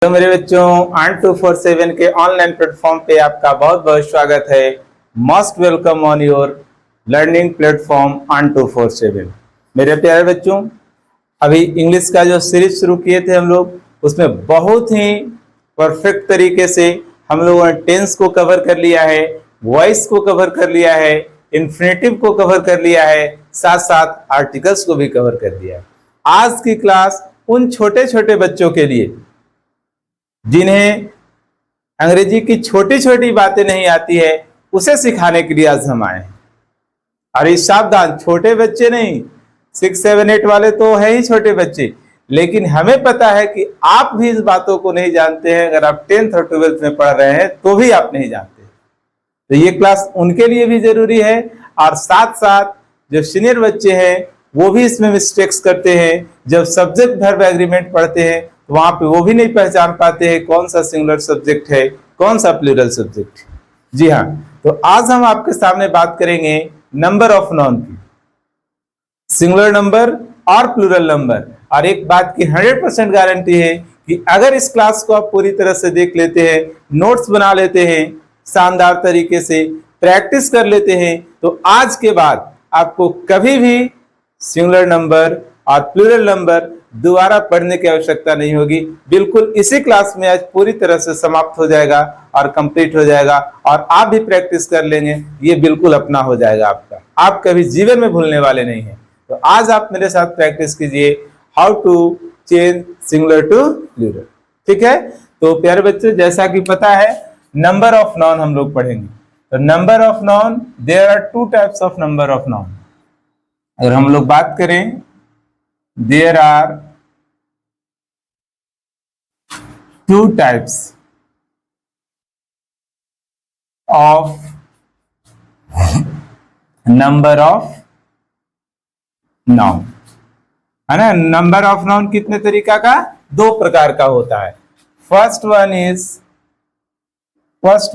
तो मेरे बच्चों ऑन 247 के ऑनलाइन प्लेटफॉर्म पे आपका बहुत बहुत स्वागत है। Most welcome on your learning platform on 247। मेरे प्यारे बच्चों, अभी इंग्लिश का जो सीरीज शुरू किए थे हम लोग, उसमें बहुत ही परफेक्ट तरीके से हम लोगों ने टेंस को कवर कर लिया है, वॉइस को कवर कर लिया है, इन्फिनेटिव को कवर कर लिया है, साथ साथ आर्टिकल्स को भी कवर कर दिया है। आज की क्लास उन छोटे छोटे बच्चों के लिए जिन्हें अंग्रेजी की छोटी छोटी बातें नहीं आती है, उसे सिखाने के लिए आज हम आए हैं। और इस सावधान, छोटे बच्चे नहीं, 6, 7, 8 वाले तो है ही छोटे बच्चे, लेकिन हमें पता है कि आप भी इस बातों को नहीं जानते हैं। अगर आप 10th और 12th में पढ़ रहे हैं तो भी आप नहीं जानते, तो ये क्लास उनके लिए भी जरूरी है। और साथ साथ जो सीनियर बच्चे हैं वो भी इसमें मिस्टेक्स करते हैं। जब सब्जेक्ट वर्ब एग्रीमेंट पढ़ते हैं तो वहां पे वो भी नहीं पहचान पाते हैं कौन सा सिंगुलर सब्जेक्ट है, कौन सा प्लूरल सब्जेक्ट है। जी हाँ, तो आज हम आपके सामने बात करेंगे नंबर ऑफ नाउन की, सिंगुलर नंबर और प्लूरल नंबर। और एक बात की 100% गारंटी है कि अगर इस क्लास को आप पूरी तरह से देख लेते हैं, नोट्स बना लेते हैं, शानदार तरीके से प्रैक्टिस कर लेते हैं, तो आज के बाद आपको कभी भी सिंगुलर नंबर और प्लूरल नंबर दोबारा पढ़ने की आवश्यकता नहीं होगी। बिल्कुल इसी क्लास में आज पूरी तरह से समाप्त हो जाएगा और कंप्लीट हो जाएगा, और आप भी प्रैक्टिस कर लेंगे, ये बिल्कुल अपना हो जाएगा आपका। आप कभी जीवन में भूलने वाले नहीं हैं। तो आज आप मेरे साथ प्रैक्टिस कीजिए how to change singular to plural. ठीक है, तो प्यारे बच्चों, जैसा कि पता है नंबर ऑफ नाउन हम लोग पढ़ेंगे। तो number of noun, there are 2 types of number of noun. अगर हम लोग बात करें, there are 2 types of number of noun, है ना। नंबर ऑफ नाउन कितने तरीका का? 2 प्रकार का होता है। First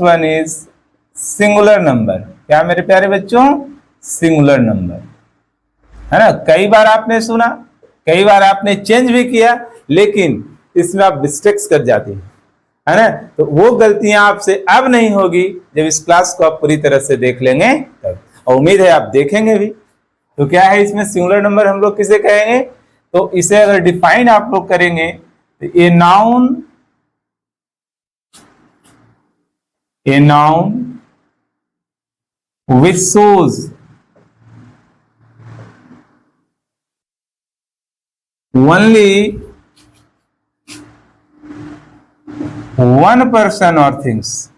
one is singular number. क्या मेरे प्यारे बच्चों? सिंगुलर नंबर, है ना। कई बार आपने सुना, कई बार आपने चेंज भी किया, लेकिन इसमें आप मिस्टेक्स कर जाते हैं, है ना। तो वो गलतियां आपसे अब नहीं होगी जब इस क्लास को आप पूरी तरह से देख लेंगे तब, और उम्मीद है आप देखेंगे भी। तो क्या है इसमें सिंगुलर नंबर हम लोग किसे कहेंगे? तो इसे अगर डिफाइन आप लोग करेंगे तो a noun which shows only one person or things,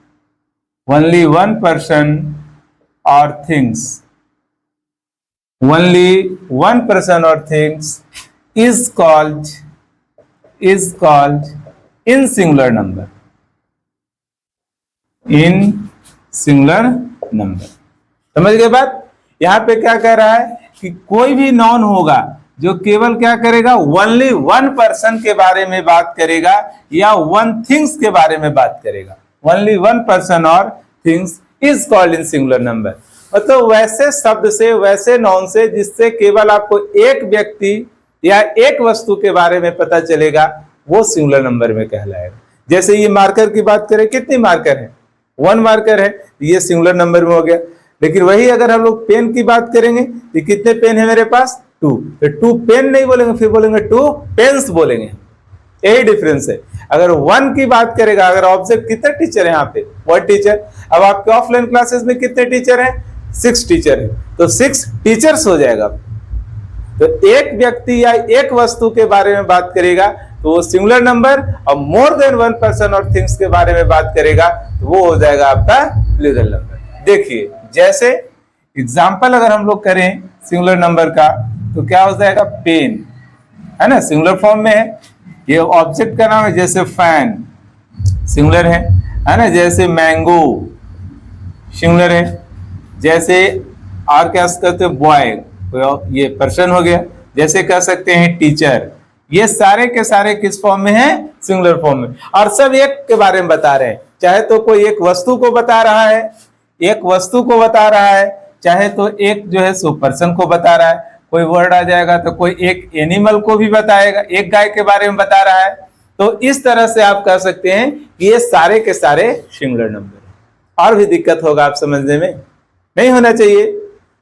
only one person or things, only one person or things is called in singular number, in singular number। समझ गए बात? यहां पे क्या कह रहा है कि कोई भी नाउन होगा जो केवल क्या करेगा, ओनली वन पर्सन के बारे में बात करेगा या वन थिंग्स के बारे में बात करेगा। ओनली वन पर्सन और things is called in singular number. मतलब वैसे शब्द से, वैसे नाउन से जिससे केवल आपको एक व्यक्ति या एक वस्तु के बारे में पता चलेगा, वो सिंगुलर नंबर में कहलाएगा। जैसे ये मार्कर की बात करें, कितनी मार्कर है? 1 मार्कर है, ये सिंगुलर नंबर में हो गया। लेकिन वही अगर हम लोग पेन की बात करेंगे तो कितने पेन है मेरे पास? 2। तो 2 पेन नहीं बोलेंगे, फिर बोलेंगे 2 पेन्स बोलेंगे। यही डिफरेंस है। अगर 1 की बात करेगा, अगर ऑब्जेक्ट, कितने टीचर है यहाँ पे? 1 टीचर। अब आपके ऑफलाइन क्लासेस में कितने टीचर हैं? 6 टीचर है, तो 6 टीचर्स हो जाएगा। तो एक व्यक्ति या एक वस्तु के बारे में बात करेगा तो वो सिंगुलर नंबर, और मोर देन वन पर्सन और थिंग्स के बारे में बात करेगा तो वो हो जाएगा आपका प्लूरल नंबर। देखिए, जैसे एग्जाम्पल अगर हम लोग करें सिंगुलर नंबर का, तो क्या हो जाएगा? पेन, है ना, सिंगुलर फॉर्म में है। ये ऑब्जेक्ट का नाम है, जैसे फैन सिंगुलर है ना। जैसे मैंगो सिंगुलर है। जैसे और क्या कहते हैं? बॉय, ये पर्सन हो गया। जैसे कह सकते हैं टीचर। ये सारे के सारे किस फॉर्म में है? सिंगुलर फॉर्म में। और सब एक के बारे में बता रहे हैं। चाहे तो कोई एक वस्तु को बता रहा है, चाहे तो एक जो है सो पर्सन को बता रहा है। कोई वर्ड आ जाएगा तो कोई एक एनिमल को भी बताएगा, एक गाय के बारे में बता रहा है, तो इस तरह से आप कह सकते हैं कि ये सारे के सारे सिंगुलर नंबर हैं। और भी दिक्कत होगा आप समझने में, नहीं होना चाहिए।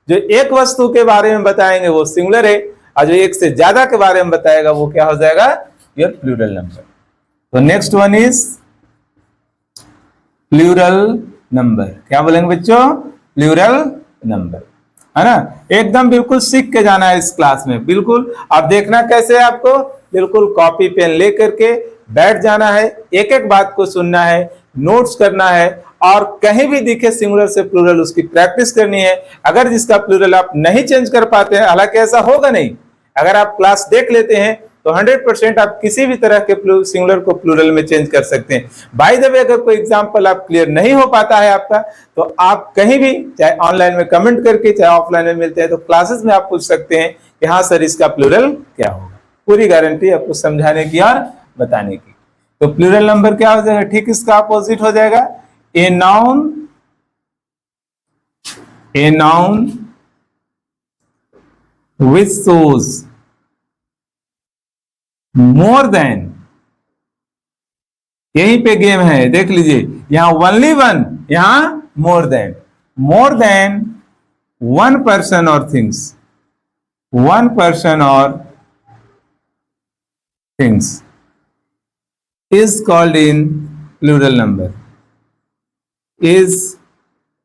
जो एक वस्तु के बारे में बताएंगे वो सिंगुलर है, और जो एक से ज्यादा के बारे में बताएगा वो क्या हो जाएगा, योर प्लूरल नंबर। तो next one is plural number. क्या बोलेंगे बच्चों, प्लूरल नंबर, है ना। एकदम बिल्कुल सीख के जाना है इस क्लास में, बिल्कुल। आप देखना कैसे है आपको, बिल्कुल कॉपी पेन लेकर के बैठ जाना है, एक एक बात को सुनना है, नोट्स करना है, और कहीं भी दिखे सिंगुलर से प्लूरल उसकी प्रैक्टिस करनी है। अगर जिसका प्लूरल आप नहीं चेंज कर पाते हैं, हालांकि ऐसा होगा नहीं, अगर आप क्लास देख लेते हैं तो 100% आप किसी भी तरह के सिंगुलर को प्लूरल में चेंज कर सकते हैं। बाय द वे, अगर कोई एग्जांपल आप क्लियर नहीं हो पाता है आपका, तो आप कहीं भी, चाहे ऑनलाइन में कमेंट करके, चाहे ऑफलाइन में मिलते हैं तो क्लासेस में आप पूछ सकते हैं कि हाँ सर इसका प्लूरल क्या होगा। पूरी गारंटी आपको समझाने की और बताने की। तो प्लूरल नंबर क्या हो जाएगा, ठीक इसका अपोजिट हो जाएगा, a noun which shows more than, यहीं पे गेम है, देख लीजिए, यहां ओनली वन, यहां मोर देन वन पर्सन और थिंग्स, वन पर्सन और things is called in plural number, is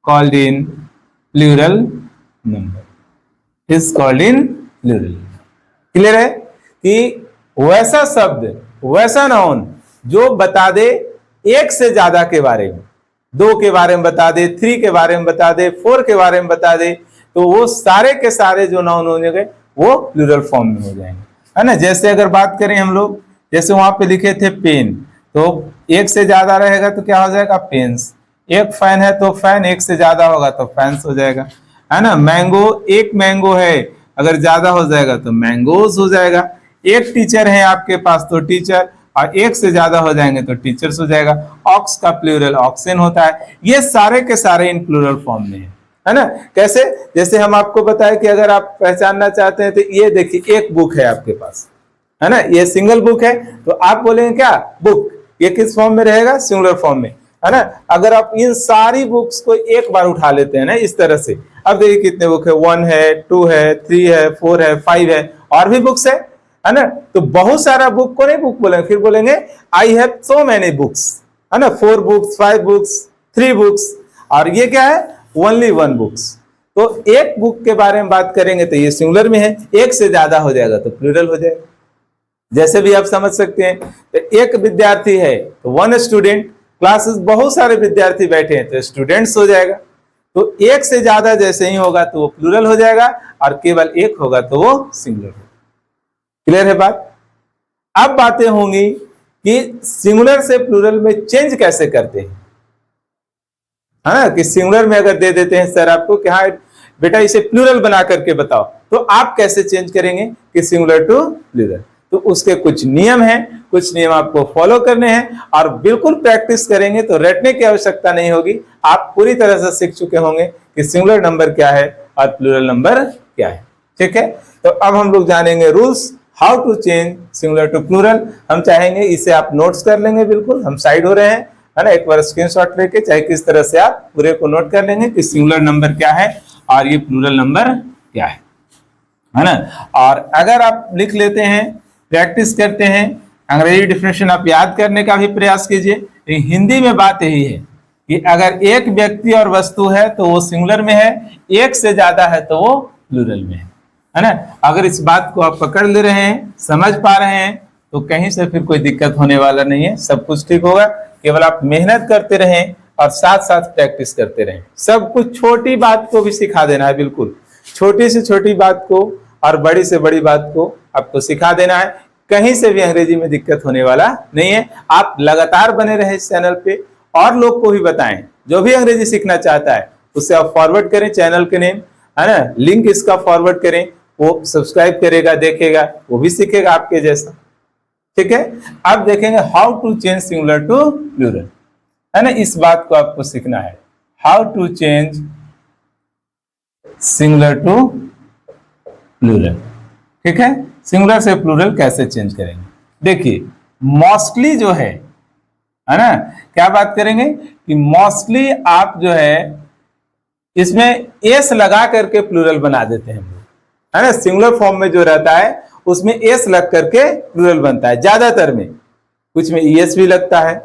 called in plural number, is called in plural। Clear है कि वैसा शब्द, वैसा नाउन जो बता दे एक से ज्यादा के बारे में, 2 के बारे में बता दे, 3 के बारे में बता दे, 4 के बारे में बता दे, तो वो सारे के सारे जो नाउन हो जाएंगे वो प्लूरल फॉर्म में हो जाएंगे, है ना। जैसे अगर बात करें हम लोग, जैसे वहां पे लिखे थे पेन, तो एक से ज्यादा रहेगा तो क्या हो जाएगा, पेन्स। एक फैन है तो फैन, एक से ज्यादा होगा तो फैंस हो जाएगा, है ना। मैंगो, एक मैंगो है, अगर ज्यादा हो जाएगा तो मैंगोज हो जाएगा। एक टीचर है आपके पास तो टीचर, और एक से ज्यादा हो जाएंगे तो टीचर्स हो जाएगा। ऑक्स का प्लूरल ऑक्सन होता है। ये सारे के सारे इन प्लूरल फॉर्म में है ना। कैसे, जैसे हम आपको बताए कि अगर आप पहचानना चाहते हैं तो ये देखिए, एक बुक है आपके पास, है ना, ये सिंगल बुक है, तो आप बोलेंगे क्या, बुक। ये किस फॉर्म में रहेगा, सिंगुलर फॉर्म में, है ना। अगर आप इन सारी बुक्स को एक बार उठा लेते हैं ना इस तरह से, अब देखिए कितने बुक है, 1 है, 2 है, 3 है, 4 है, 5 है, और भी बुक्स है ना। तो बहुत सारा बुक को नहीं बुक बोलेंगे, फिर बोलेंगे I have so many books, है ना, 4 बुक्स, 5 बुक्स, 3 बुक्स, और ये क्या है, ओनली 1 बुक्स। तो एक बुक के बारे में बात करेंगे तो ये सिंगुलर में है, एक से ज्यादा हो जाएगा तो प्लूरल हो जाएगा। जैसे भी आप समझ सकते हैं, तो एक विद्यार्थी है तो 1 स्टूडेंट, क्लासेस बहुत सारे विद्यार्थी बैठे हैं तो स्टूडेंट्स हो जाएगा। तो एक से ज्यादा जैसे ही होगा तो वो प्लूरल हो जाएगा, और केवल एक होगा तो वो सिंगुलर होगा। क्लियर है बात। अब बातें होंगी कि सिंगुलर से प्लूरल में चेंज कैसे करते हैं, है ना। कि सिंगुलर में अगर दे देते हैं सर आपको कि हाँ बेटा इसे प्लूरल बना करके बताओ, तो आप कैसे चेंज करेंगे कि सिंगुलर टू प्लूरल। तो उसके कुछ नियम हैं, कुछ नियम आपको फॉलो करने हैं, और बिल्कुल प्रैक्टिस करेंगे तो रटने की आवश्यकता नहीं होगी। आप पूरी तरह से सीख चुके होंगे कि सिंगुलर नंबर क्या है और प्लूरल नंबर क्या है। ठीक है, तो अब हम लोग जानेंगे rules, how to change singular to plural. हम चाहेंगे इसे आप नोट्स कर लेंगे, बिल्कुल हम साइड हो रहे हैं, है ना। एक बार स्क्रीनशॉट लेके चाहे किस तरह से आप पूरे को नोट कर लेंगे कि सिंगुलर नंबर क्या है और ये प्लूरल नंबर क्या है ना। और अगर आप लिख लेते हैं, प्रैक्टिस करते हैं, अंग्रेजी डिफिनेशन आप याद करने का भी प्रयास कीजिए। हिंदी में बात यही है कि अगर एक व्यक्ति और वस्तु है तो वो सिंगुलर में है, एक से ज्यादा है तो वो प्लूरल में है ना। अगर इस बात को आप पकड़ ले रहे हैं, समझ पा रहे हैं, तो कहीं से फिर कोई दिक्कत होने वाला नहीं है, सब कुछ ठीक होगा। केवल आप मेहनत करते रहें और साथ साथ प्रैक्टिस करते रहें। सब कुछ, छोटी बात को भी सिखा देना है, बिल्कुल छोटी से छोटी बात को और बड़ी से बड़ी बात को आपको सिखा देना है। कहीं से भी अंग्रेजी में दिक्कत होने वाला नहीं है। आप लगातार बने रहे इस चैनल पे, और लोग को भी बताएं, जो भी अंग्रेजी सीखना चाहता है उससे आप फॉरवर्ड करें, चैनल के नेम, है ना, लिंक इसका फॉरवर्ड करें, वो सब्सक्राइब करेगा, देखेगा, वो भी सीखेगा आपके जैसा। ठीक है, अब देखेंगे how to change singular to plural, है ना। इस बात को आपको सीखना है, how to change singular to plural. ठीक है, सिंगुलर से प्लूरल कैसे चेंज करेंगे। देखिए मोस्टली जो है ना, क्या बात करेंगे कि मोस्टली आप जो है इसमें एस लगा करके प्लूरल बना देते हैं हम लोग, है ना। सिंगुलर फॉर्म में जो रहता है उसमें एस लग करके प्लूरल बनता है ज्यादातर में, कुछ में ईएस भी लगता है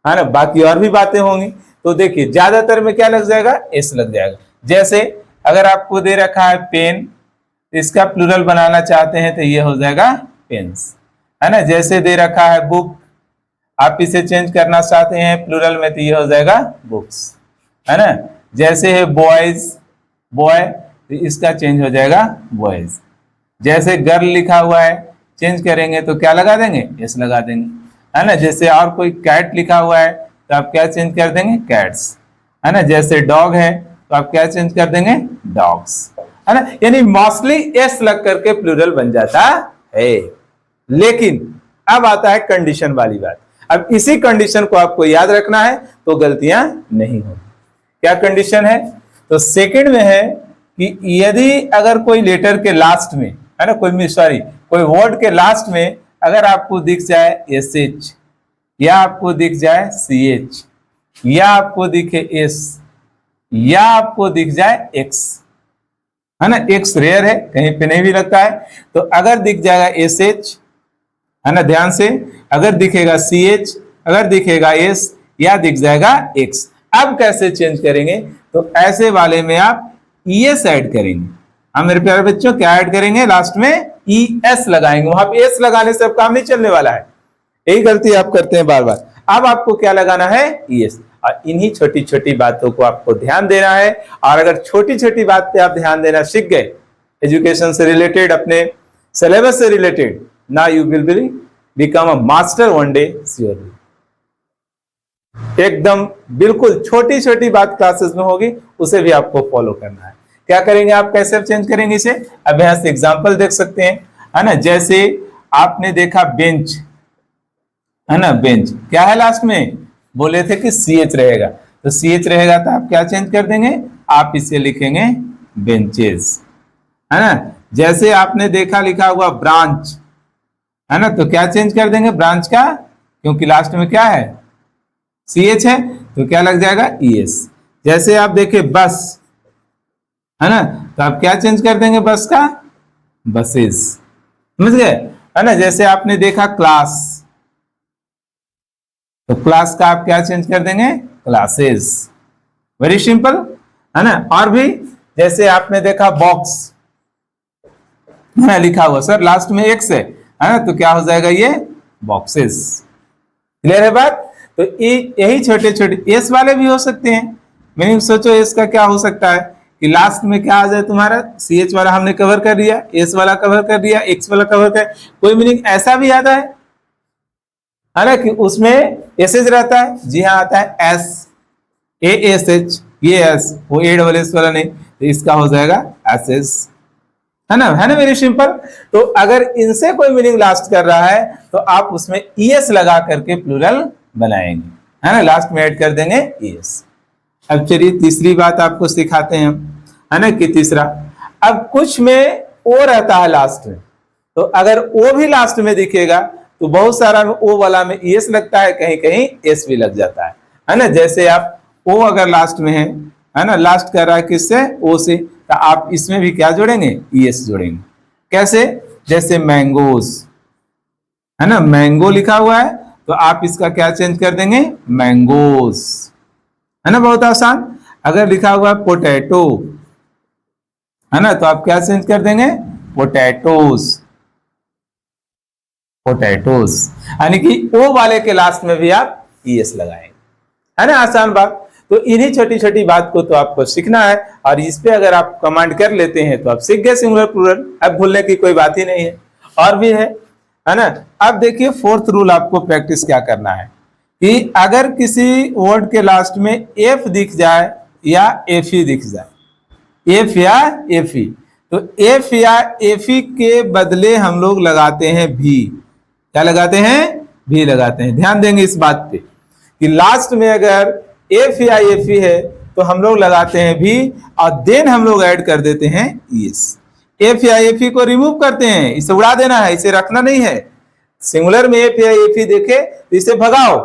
ना, बाकी और भी बातें होंगी। तो देखिए ज्यादातर में क्या लग जाएगा, एस लग जाएगा। जैसे अगर आपको दे रखा है पेन, इसका प्लूरल बनाना चाहते हैं तो ये हो जाएगा पेन्स, है ना। जैसे दे रखा है बुक, आप इसे चेंज करना चाहते हैं प्लूरल में तो ये हो जाएगा बुक्स, है ना। जैसे है बॉयज, बॉय, तो इसका चेंज हो जाएगा बॉयज। जैसे गर्ल लिखा हुआ है, चेंज करेंगे तो क्या लगा देंगे, एस लगा देंगे, है ना। जैसे और कोई कैट लिखा हुआ है तो आप क्या चेंज कर देंगे, कैट्स, है ना। जैसे डॉग है तो आप क्या चेंज कर देंगे, डॉग्स, है ना। यानी मोस्टली एस लग करके प्लूरल बन जाता है। लेकिन अब आता है कंडीशन वाली बात। अब इसी कंडीशन को आपको याद रखना है तो गलतियां नहीं होंगी। क्या कंडीशन है, तो सेकंड में है कि यदि अगर कोई लेटर के लास्ट में, है ना, कोई वर्ड के लास्ट में अगर आपको दिख जाए एस एच, या आपको दिख जाए सी एच, या आपको दिखे एस, या आपको दिख जाए एक्स, है ना। एक्स रेयर है, कहीं पे नहीं भी लगता है। तो अगर दिख जाएगा एस एच, है ना, ध्यान से, अगर दिखेगा सी एच, अगर दिखेगा एस, या दिख जाएगा एक्स, अब कैसे चेंज करेंगे, तो ऐसे वाले में आप ई एस ऐड करेंगे। हम मेरे प्यारे बच्चों क्या ऐड करेंगे, लास्ट में ई एस लगाएंगे। वहां पे एस लगाने से अब काम नहीं चलने वाला है, यही गलती आप करते हैं बार बार। अब आपको क्या लगाना है, ई एस। और इन्हीं छोटी छोटी बातों को आपको ध्यान देना है। और अगर छोटी छोटी बात पे आप ध्यान देना सीख गए, एजुकेशन से रिलेटेड, अपने सिलेबस से related, now you will become a master one day surely। एकदम बिल्कुल छोटी छोटी बात क्लासेस में होगी, उसे भी आपको फॉलो करना है। क्या करेंगे आप, कैसे चेंज करेंगे इसे, अब यहां से एग्जांपल देख सकते हैं, है ना। जैसे आपने देखा बेंच, है ना, बेंच क्या है, लास्ट में बोले थे कि सी एच रहेगा, तो सी एच रहेगा तो आप क्या चेंज कर देंगे, आप इसे लिखेंगे बेंचेस, है ना। जैसे आपने देखा लिखा हुआ ब्रांच, है ना, तो क्या चेंज कर देंगे ब्रांच का, क्योंकि लास्ट में क्या है, सी एच है, तो क्या लग जाएगा, ई एस। जैसे आप देखे बस, है ना, तो आप क्या चेंज कर देंगे बस का, बसेस, समझ गए, है ना। जैसे आपने देखा क्लास, तो क्लास का आप क्या चेंज कर देंगे, क्लासेस, वेरी सिंपल, है ना। और भी जैसे आपने देखा बॉक्स, है ना, लिखा हुआ सर लास्ट में एक्स है ना, तो क्या हो जाएगा ये बॉक्सेस। क्लियर है बात। तो यही छोटे छोटे एस वाले भी हो सकते हैं। मीनिंग सोचो एस का क्या हो सकता है कि लास्ट में क्या आ जाए तुम्हारा, सी एच वाला हमने कवर कर दिया, एस वाला कवर कर दिया, एक्स वाला कवर कर, कोई मीनिंग ऐसा भी आता है ना कि उसमें एस एच रहता है, जी हाँ आता है एस, ए एस एच, ये एस, वो ए डबल एस वाला नहीं, तो इसका हो जाएगा एस एस, है ना वेरी सिंपल। तो अगर इनसे कोई मीनिंग लास्ट कर रहा है तो आप उसमें ईएस लगा करके प्लूरल बनाएंगे, है ना, लास्ट में ऐड कर देंगे ईएस। अब चलिए तीसरी बात आपको सिखाते हैं हम, है ना, कि तीसरा, अब कुछ में ओ रहता है लास्ट में, तो अगर ओ भी लास्ट में दिखेगा तो बहुत सारा ओ वाला में ईएस लगता है, कहीं कहीं एस भी लग जाता है ना। जैसे आप ओ अगर लास्ट में है ना, लास्ट कर रहा है किससे, ओ से, तो आप इसमें भी क्या जोड़ेंगे, ईएस जोड़ेंगे। कैसे, जैसे मैंगोज, है ना, मैंगो लिखा हुआ है तो आप इसका क्या चेंज कर देंगे, मैंगोज, है ना, बहुत आसान। अगर लिखा हुआ है पोटैटो, है ना, तो आप क्या चेंज कर देंगे, पोटैटोज, पोटैटोज, यानी कि ओ वाले के लास्ट में भी आप ईएस लगाएंगे, है ना, आसान बात। तो इन्हीं छोटी छोटी बात को तो आपको सीखना है, और इस पे अगर आप कमांड कर लेते हैं तो आप सीख गए सिंगुलर प्लूरल, अब भूलने की कोई बात ही नहीं है। और भी है ना। अब देखिए फोर्थ रूल आपको प्रैक्टिस क्या करना है कि अगर किसी वर्ड के लास्ट में एफ दिख जाए या एफ ई दिख जाए, एफ या एफ ई, तो एफ या एफ ई के बदले हम लोग लगाते हैं भी, क्या लगाते हैं, भी लगाते हैं। ध्यान देंगे इस बात पे कि लास्ट में अगर एफ या एफ ई है तो हम लोग लगाते हैं भी, और देन हम लोग ऐड कर देते हैं ईएस। एफ या एफ ई को रिमूव करते हैं, इसे उड़ा देना है, इसे रखना नहीं है, सिंगुलर में एफ या एफ ही देखे तो इसे भगाओ,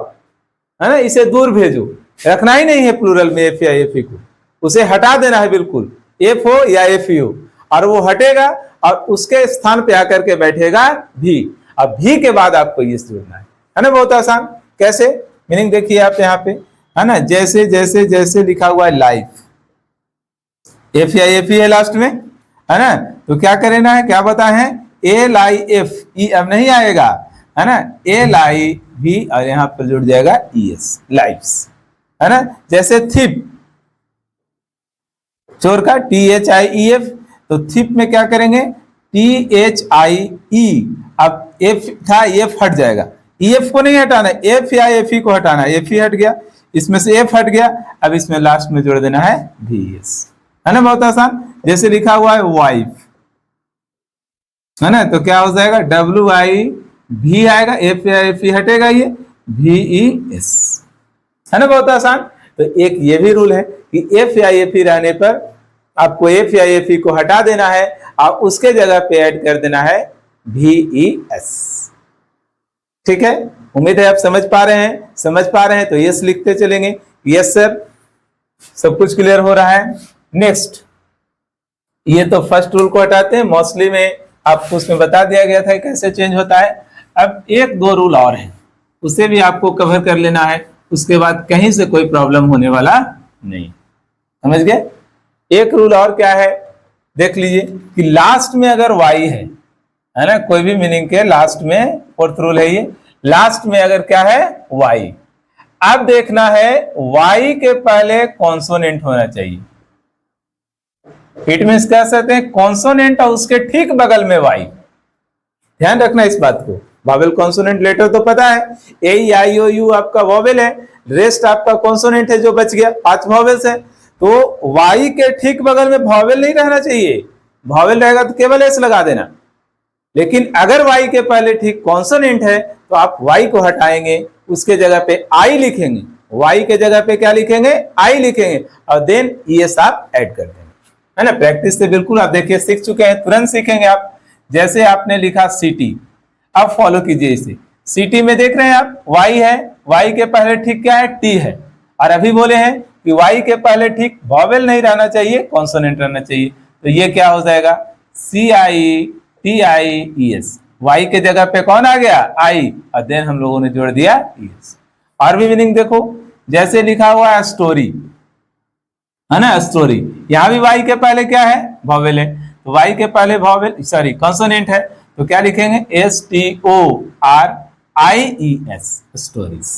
है ना, इसे दूर भेजो, रखना ही नहीं है प्लूरल में एफ या एफ को, उसे हटा देना है बिल्कुल, एफ हो या एफ ही हो, और वो हटेगा और उसके स्थान पे आकर के बैठेगा भी। अब भी के बाद आपको ये जोड़ना है ना, बहुत आसान। कैसे, मीनिंग देखिए आप यहाँ पे, है ना, जैसे जैसे जैसे लिखा हुआ है लाइफ, एफ या एफ ही है लास्ट में, है ना, तो क्या करना है, क्या बताए हैं, एल आई एफ ई अब नहीं आएगा, है ना, एल आई भी और यहां पर जुड़ जाएगा ई एस, लाइफ्स, है ना। जैसे थिप, चोर का T H I E F, तो थिप में क्या करेंगे, टी एच आई ई, अब एफ था एफ हट जाएगा, ई एफ को नहीं हटाना, एफ या एफ ई को हटाना, एफ ही हट गया, इसमें से एफ हट गया, अब इसमें लास्ट में जोड़ देना है भी एस, है ना, बहुत आसान। जैसे लिखा हुआ है वाइफ, है ना, तो क्या हो जाएगा, डब्ल्यू आई भी आएगा, एफ या एफ ई हटेगा, ये भी ई एस, है ना, बहुत आसान। तो एक ये भी रूल है कि एफ या एफ ई रहने पर आपको एफ या एफ ई को हटा देना है और उसके जगह पे ऐड कर देना है भी ई एस। ठीक है, उम्मीद है आप समझ पा रहे हैं, समझ पा रहे हैं तो यस लिखते चलेंगे, यस सर, सब कुछ क्लियर हो रहा है। नेक्स्ट, ये तो फर्स्ट रूल को हटाते हैं, मोस्टली में आपको उसमें बता दिया गया था कैसे चेंज होता है। अब एक दो रूल और हैं, उसे भी आपको कवर कर लेना है, उसके बाद कहीं से कोई प्रॉब्लम होने वाला नहीं, समझ गए। एक रूल और क्या है, देख लीजिए कि लास्ट में अगर वाई है ना, कोई भी मीनिंग के लास्ट में, फोर्थ रूल है ये, लास्ट में अगर क्या है वाई, अब देखना है वाई के पहले कॉन्सोनेंट होना चाहिए, इट मींस कह सकते हैं कॉन्सोनेंट और उसके ठीक बगल में वाई, ध्यान रखना इस बात को। वॉवेल कॉन्सोनेंट लेटर तो पता है, ए आई ओ यू आपका वॉवेल है, रेस्ट आपका कॉन्सोनेंट है जो बच गया, 5 वॉवेल्स है, तो वाई के ठीक बगल में वॉवेल नहीं रहना चाहिए, वॉवेल रहेगा तो केवल एस लगा देना, लेकिन अगर वाई के पहले ठीक कॉन्सोनेंट है तो आप वाई को हटाएंगे, उसके जगह पे आई लिखेंगे, वाई के जगह पे क्या लिखेंगे, आई लिखेंगे, और देन ईएस आप ऐड कर देंगे, है ना। प्रैक्टिस से बिल्कुल आप देखिए सीख चुके हैं, तुरंत सीखेंगे आप। जैसे आपने लिखा सिटी, अब फॉलो कीजिए इसे, सिटी में देख रहे हैं आप वाई है, वाई के पहले ठीक क्या है, टी है, और अभी बोले हैं कि वाई के पहले ठीक वॉवेल नहीं रहना चाहिए, कॉन्सोनेंट रहना चाहिए, तो ये क्या हो जाएगा, C I T I E S, Y के जगह पे कौन आ गया, आई, और देन हम लोगों ने जोड़ दिया ई एस। और भी मीनिंग देखो, जैसे लिखा हुआ है स्टोरी, है ना, स्टोरी, यहां भी वाई के पहले क्या है, वॉवेल है, तो वाई के पहले वॉवेल सॉरी कॉन्सोनेंट है, तो क्या लिखेंगे, S T O R I E S, stories,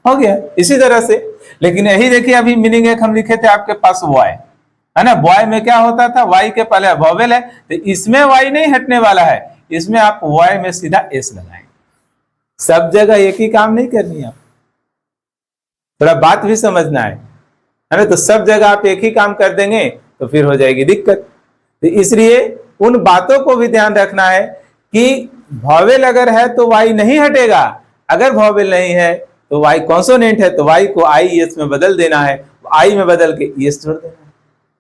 हो गया इसी तरह से। लेकिन यही देखिए अभी मीनिंग एक हम लिखे थे आपके पास बॉय, है ना, बॉय में क्या होता था, वाई के पहले वॉवेल है, तो इसमें वाई नहीं हटने वाला है, इसमें आप बॉय में सीधा एस लगाएंगे, सब जगह एक ही काम नहीं करनी है, थोड़ा बात भी समझना है ना, तो सब जगह आप एक ही काम कर देंगे तो फिर हो जाएगी दिक्कत। तो इसलिए उन बातों को भी ध्यान रखना है कि वॉवेल अगर है तो वाई नहीं हटेगा, अगर वॉवेल नहीं है तो वाई कॉन्सोनेंट है, तो वाई को आई एस में बदल देना है, आई में बदल के एस जोड़ देना है।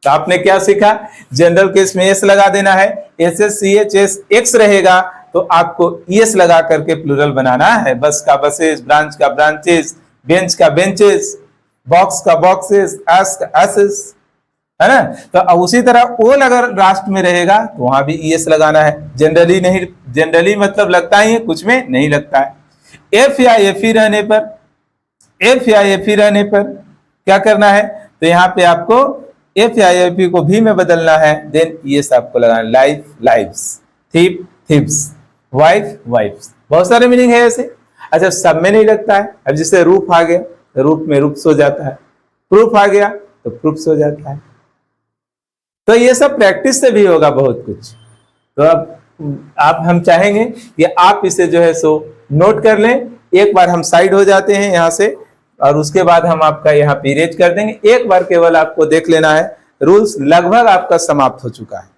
तो आपने क्या सीखा, जनरल केस में एस लगा देना है, S S C H S X रहेगा तो आपको एस लगा करके प्लूरल बनाना है, बस का बसेस, ब्रांच का ब्रांचेस, बेंच का बेंचेस, बॉक्स का बॉक्सेस, एस का एसेस, है ना। तो उसी तरह ओल अगर लास्ट में रहेगा तो वहां भी ईएस लगाना है, जनरली नहीं, जनरली मतलब लगता ही है, कुछ में नहीं लगता है। एफ या एफ ही रहने पर, एफ या एफ ही रहने पर क्या करना है, तो यहाँ पे आपको एफ या एफ ही को भी में बदलना है, देन ईएस आपको लगाना, life lives, thief thiefs, wife wifes, बहुत सारे मीनिंग है ऐसे। अच्छा, सब में नहीं लगता है, अब जैसे रूफ आ गया तो रूफ में रूप्स हो जाता है, प्रूफ आ गया तो प्रूफ्स हो जाता है, तो ये सब प्रैक्टिस से भी होगा बहुत कुछ। तो अब आप हम चाहेंगे कि आप इसे जो है सो नोट कर लें, एक बार हम साइड हो जाते हैं यहाँ से और उसके बाद हम आपका यहाँ पे इरेज कर देंगे, एक बार केवल आपको देख लेना है, रूल्स लगभग आपका समाप्त हो चुका है।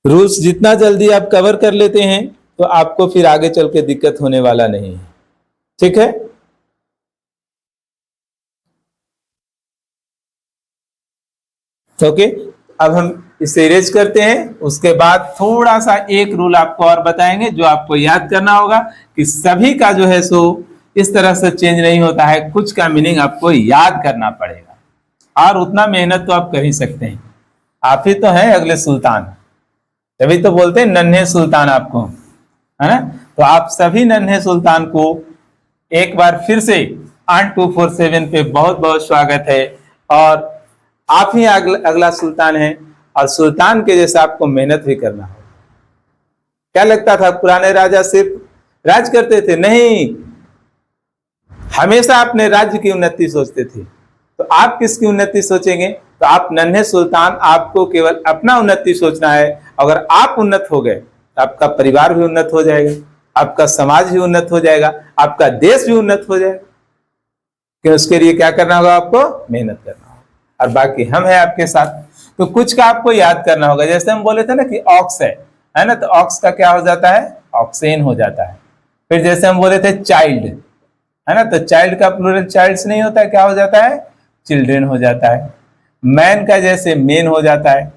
रूल्स जितना जल्दी आप कवर कर लेते हैं तो आपको फिर आगे चल के दिक्कत होने वाला नहीं है, ठीक है। ओके, अब हम इसे इरेज करते हैं। उसके बाद थोड़ा सा एक रूल आपको और बताएंगे जो आपको याद करना होगा कि सभी का जो है सो इस तरह से चेंज नहीं होता है, कुछ का मीनिंग आपको याद करना पड़ेगा और उतना मेहनत तो आप कर ही सकते हैं। आप ही तो हैं अगले सुल्तान, तभी तो बोलते हैं नन्हे सुल्तान आपको, है ना। तो आप सभी नन्हे सुल्तान को एक बार फिर से ART 247 पे बहुत बहुत स्वागत है। और आप ही अगला सुल्तान है और सुल्तान के जैसा आपको मेहनत भी करना होगा। क्या लगता था पुराने राजा सिर्फ राज करते थे? नहीं, हमेशा अपने राज्य की उन्नति सोचते थे। तो आप किसकी उन्नति सोचेंगे? तो आप नन्हे सुल्तान, आपको केवल अपना उन्नति सोचना है। अगर आप उन्नत हो गए तो आपका परिवार भी उन्नत हो जाएगा, आपका समाज भी उन्नत हो जाएगा, आपका देश भी उन्नत हो जाएगा। कि उसके लिए क्या करना होगा? आपको मेहनत करना होगा, और बाकी हम हैं आपके साथ। तो कुछ का आपको याद करना होगा। जैसे हम बोले थे ना कि ऑक्स है ना, तो ऑक्स का क्या हो जाता है? ऑक्सेन हो जाता है। फिर जैसे हम बोले थे चाइल्ड, है ना, तो चाइल्ड का प्लूरल चाइल्ड्स नहीं होता है, क्या हो जाता है? चिल्ड्रेन हो जाता है। मैन का जैसे मेन हो जाता है,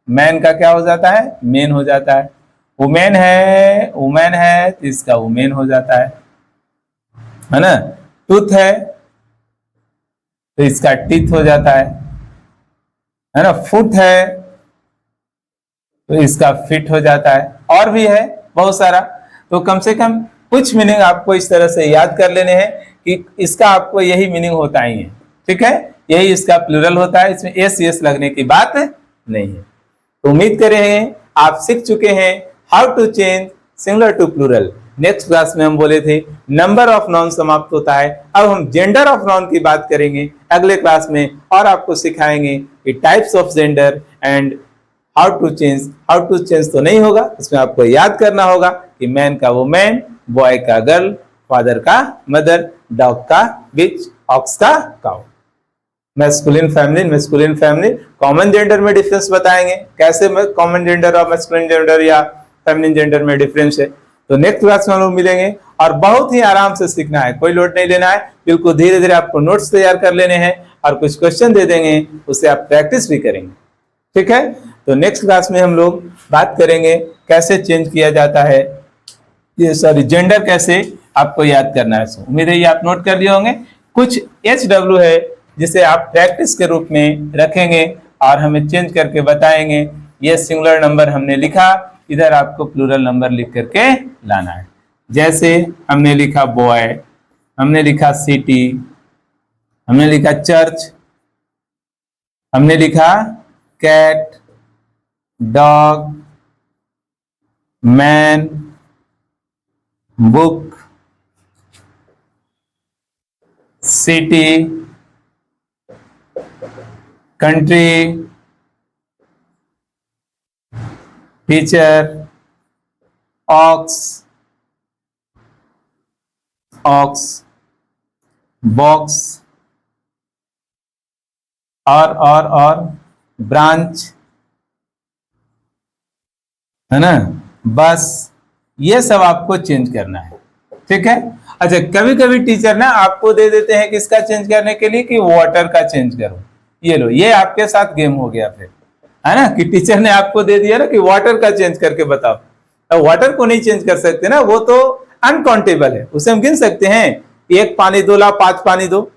मैन का क्या हो जाता है? मेन हो जाता है। वुमेन है तो इसका वुमेन हो जाता है ना। टूथ है तो इसका टीथ हो जाता है ना। फुट है तो इसका फिट हो जाता है। और भी है बहुत सारा। तो कम से कम कुछ मीनिंग आपको इस तरह से याद कर लेने हैं कि इसका आपको यही मीनिंग होता ही है, ठीक है। यही इसका प्लूरल होता है, इसमें एस लगने की बात नहीं है। तो उम्मीद करें आप सीख चुके हैं how to change singular to plural. Next class में हम बोले थे नंबर ऑफ नाउन समाप्त होता है, अब हम जेंडर ऑफ नाउन की बात करेंगे अगले क्लास में, और आपको सिखाएंगे कि types of gender and how to change तो नहीं होगा, इसमें आपको याद करना होगा कि मैन का वो मैन, बॉय का गर्ल, फादर का मदर, डॉग का बिच, ऑक्स का cow. Masculine family common gender में डिफरेंस बताएंगे, कैसे कॉमन जेंडर और मैस्कुलिन जेंडर या फेमिनिन जेंडर में डिफरेंस है। तो नेक्स्ट क्लास में हम लोग मिलेंगे, और बहुत ही आराम से सीखना है, कोई लोड नहीं लेना है, बिल्कुल धीरे धीरे आपको नोट्स तैयार कर लेने हैं और कुछ क्वेश्चन दे देंगे, उससे आप प्रैक्टिस भी करेंगे, ठीक है। तो नेक्स्ट क्लास में हम लोग बात करेंगे कैसे चेंज किया जाता है, ये सॉरी जेंडर कैसे आपको याद करना है। उम्मीद है ये आप नोट कर लिए होंगे। कुछ HW है जिसे आप प्रैक्टिस के रूप में रखेंगे और हमें चेंज करके बताएंगे। ये सिंगुलर नंबर हमने लिखा, इधर आपको प्लूरल नंबर लिख करके लाना है। जैसे हमने लिखा बॉय, हमने लिखा सिटी, हमने लिखा चर्च, हमने लिखा cat, dog, man, book, city, country, teacher, ox, box, और ब्रांच, है ना, बस। ये सब आपको चेंज करना है, ठीक है। अच्छा, कभी कभी टीचर ना आपको दे देते हैं किसका चेंज करने के लिए कि वाटर का चेंज करो। ये लो, ये आपके साथ गेम हो गया फिर, है ना, कि टीचर ने आपको दे दिया ना कि वाटर का चेंज करके बताओ। अब वाटर को नहीं चेंज कर सकते ना, वो तो अनकाउंटेबल है, उसे हम गिन सकते हैं। 1 पानी दो ला, 5 पानी दो,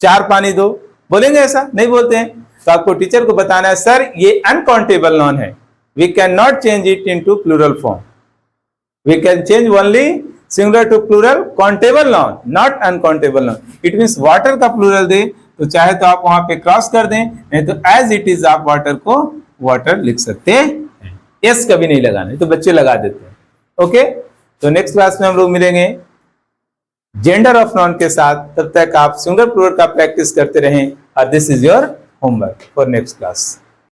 4 पानी दो, बोलेंगे? ऐसा नहीं बोलते हैं। तो आपको टीचर को बताना है सर ये अनकाउंटेबल नॉन है, we can not change it into plural form, we can change only singular to plural countable noun, not uncountable noun. It means water का प्लूरल दे तो चाहे तो आप वहां पे क्रॉस कर दें, नहीं तो एज इट इज आप वाटर को वाटर लिख सकते हैं। एस कभी नहीं लगाना, तो बच्चे लगा देते हैं। ओके, तो नेक्स्ट क्लास में हम लोग मिलेंगे जेंडर ऑफ नॉन के साथ। तब तक आप सिंगुलर प्लूरल का प्रैक्टिस करते रहें, और this is your homework for next class.